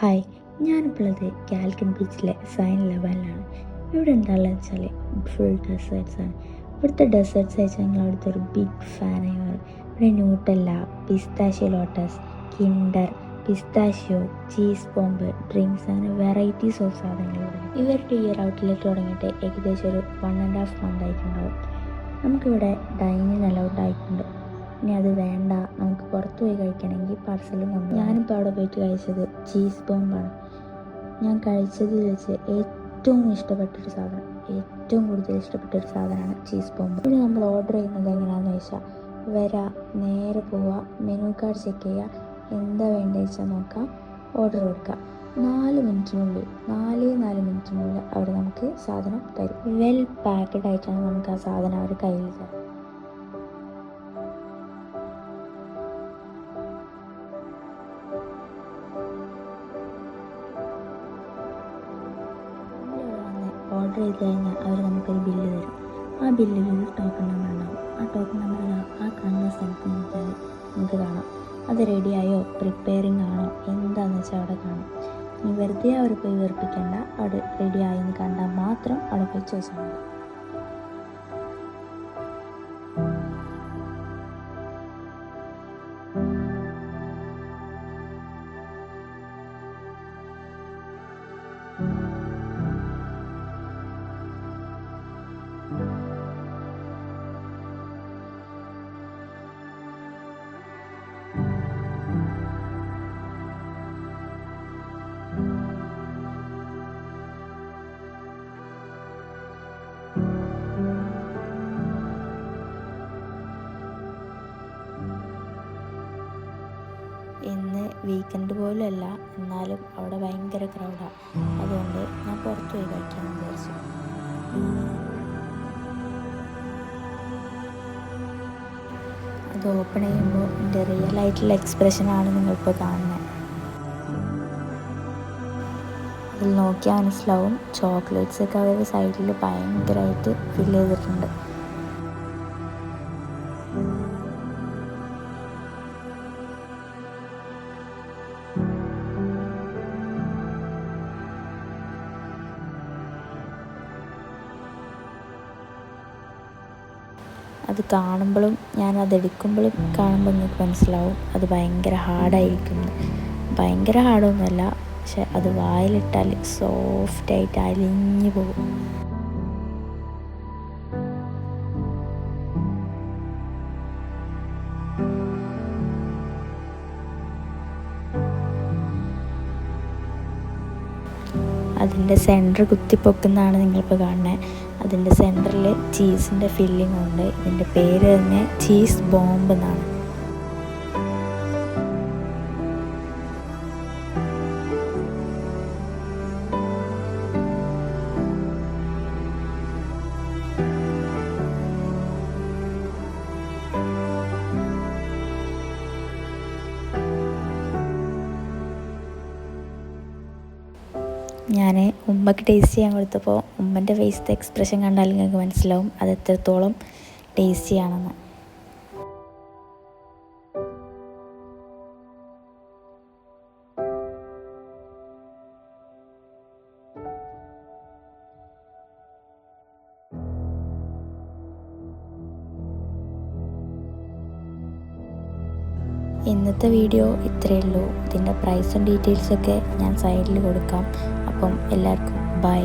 Hi, ഞാനിപ്പോഴത് കാൽക്കൻ ബീച്ചിലെ sign ലെവലിലാണ്. ഇവിടെ എന്താണെന്ന് വെച്ചാൽ ഫുൾ ഡെസേർട്ട്സാണ്. ഇവിടുത്തെ ഡെസേർട്ട്സ് വെച്ചാൽ ഞങ്ങൾ അവിടുത്തെ ഒരു ബിഗ് ഫാനായി മാറും. ഇവിടെ Nutella, pistachio lotus, Kinder, pistachio, cheese bomb, drinks അങ്ങനെ വെറൈറ്റീസ് ഓഫ് സാധനങ്ങളിവിടെ. ഇവരുടെ ഈ ഒരു ഔട്ട്ലെറ്റ് തുടങ്ങിയിട്ട് ഏകദേശം ഒരു 1.5 മന്ത് ആയിട്ടുണ്ടാവും. നമുക്കിവിടെ ഡൈനിങ് അലൗഡ് ആയിട്ടുണ്ട്. ഇനി അത് വേണ്ട, നമുക്ക് പുറത്ത് പോയി കഴിക്കണമെങ്കിൽ പാർസലും വന്നു. ഞാനിപ്പോൾ അവിടെ പോയിട്ട് കഴിച്ചത് ചീസ് ബോംബാണ്. ഞാൻ കഴിച്ചതിൽ വെച്ച് ഏറ്റവും ഇഷ്ടപ്പെട്ടൊരു സാധനം, ഏറ്റവും കൂടുതൽ ഇഷ്ടപ്പെട്ടൊരു സാധനമാണ് ചീസ് ബോംബ്. ഇനി നമ്മൾ ഓർഡർ ചെയ്യുന്നത് എങ്ങനെയാണെന്ന് വെച്ചാൽ നേരെ പോവുക, മെനു കാർഡ് ചെക്ക് ചെയ്യുക, എന്താ വേണ്ടതെന്ന് വെച്ചാൽ നോക്കാം, ഓർഡർ കൊടുക്കുക. 4 മിനിറ്റിനുള്ളിൽ അവർ നമുക്ക് സാധനം തരും. വെൽ പാക്ക്ഡ് ആയിട്ടാണ് നമുക്ക് ആ സാധനം അവർ കയ്യിൽ തരും. ഓർഡർ ചെയ്ത് കഴിഞ്ഞാൽ അവർ നമുക്കൊരു ബില്ല് തരും. ആ ബില്ലിൽ ഒരു ടോക്കൺ നമ്പർ ഉണ്ടാവും. ആ ടോക്കൺ നമ്പർ ആ കാണുന്ന സ്ഥലത്ത് നോക്കിയാൽ നമുക്ക് കാണാം അത് റെഡിയായോ, പ്രിപ്പയറിംഗ് ആണോ, എന്താണെന്ന് വെച്ചാൽ അവിടെ കാണാം. ഇനി വെറുതെ അവർ പോയി വെറുപ്പിക്കേണ്ട, അവിടെ റെഡിയായെന്ന് കണ്ടാൽ മാത്രം അവിടെ പോയി ചോദിച്ചാൽ മതി. ഇന്ന് വീക്കെൻഡ് പോലും അല്ല, എന്നാലും അവിടെ ഭയങ്കര ക്രൗഡാണ്. അതുകൊണ്ട് ഞാൻ പുറത്ത് പോയി കഴിക്കാമെന്ന് വിചാരിച്ചു. അത് ഓപ്പൺ ചെയ്യുമ്പോൾ എൻ്റെ റിയൽ ആയിട്ടുള്ള എക്സ്പ്രഷനാണ് നിങ്ങളിപ്പോൾ കാണുന്നത്. അതിൽ നോക്കിയാൽ മനസ്സിലാവും, ചോക്ലേറ്റ്സൊക്കെ അവർ സൈഡിൽ ഭയങ്കരമായിട്ട് ഫില്ല് ചെയ്തിട്ടുണ്ട്. അത് കാണുമ്പോഴും ഞാനതെടുക്കുമ്പോഴും കാണുമ്പോൾ നിങ്ങൾക്ക് മനസ്സിലാവും അത് ഭയങ്കര ഹാർഡായിരിക്കും. ഭയങ്കര ഹാർഡൊന്നുമല്ല, പക്ഷെ അത് വായിലിട്ടാൽ സോഫ്റ്റായിട്ട് അലിഞ്ഞു പോകും. അതിൻ്റെ സെൻറ്റർ കുത്തിപ്പൊക്കുന്നതാണ് നിങ്ങളിപ്പോൾ കാണുന്നത്. അതിൻ്റെ സെൻറ്ററിൽ ചീസിൻ്റെ ഫില്ലിംഗ് ഉണ്ട്. ഇതിൻ്റെ പേര് തന്നെ ചീസ് ബോംബ് എന്നാണ്. ഞാൻ ഉമ്മക്ക് ടേസ്റ്റ് ചെയ്യാൻ കൊടുത്തപ്പോൾ ഉമ്മൻ്റെ ഫേസിലത്തെ എക്സ്പ്രഷൻ കണ്ടാൽ നിങ്ങൾക്ക് മനസ്സിലാവും അത് എത്രത്തോളം ടേസ്റ്റിയാണെന്ന്. ഇന്നത്തെ വീഡിയോ ഇത്രയേ ഉള്ളൂ. ഇതിൻ്റെ പ്രൈസും ഡീറ്റെയിൽസൊക്കെ ഞാൻ സൈഡിൽ കൊടുക്കാം. അപ്പം എല്ലാവർക്കും ബൈ.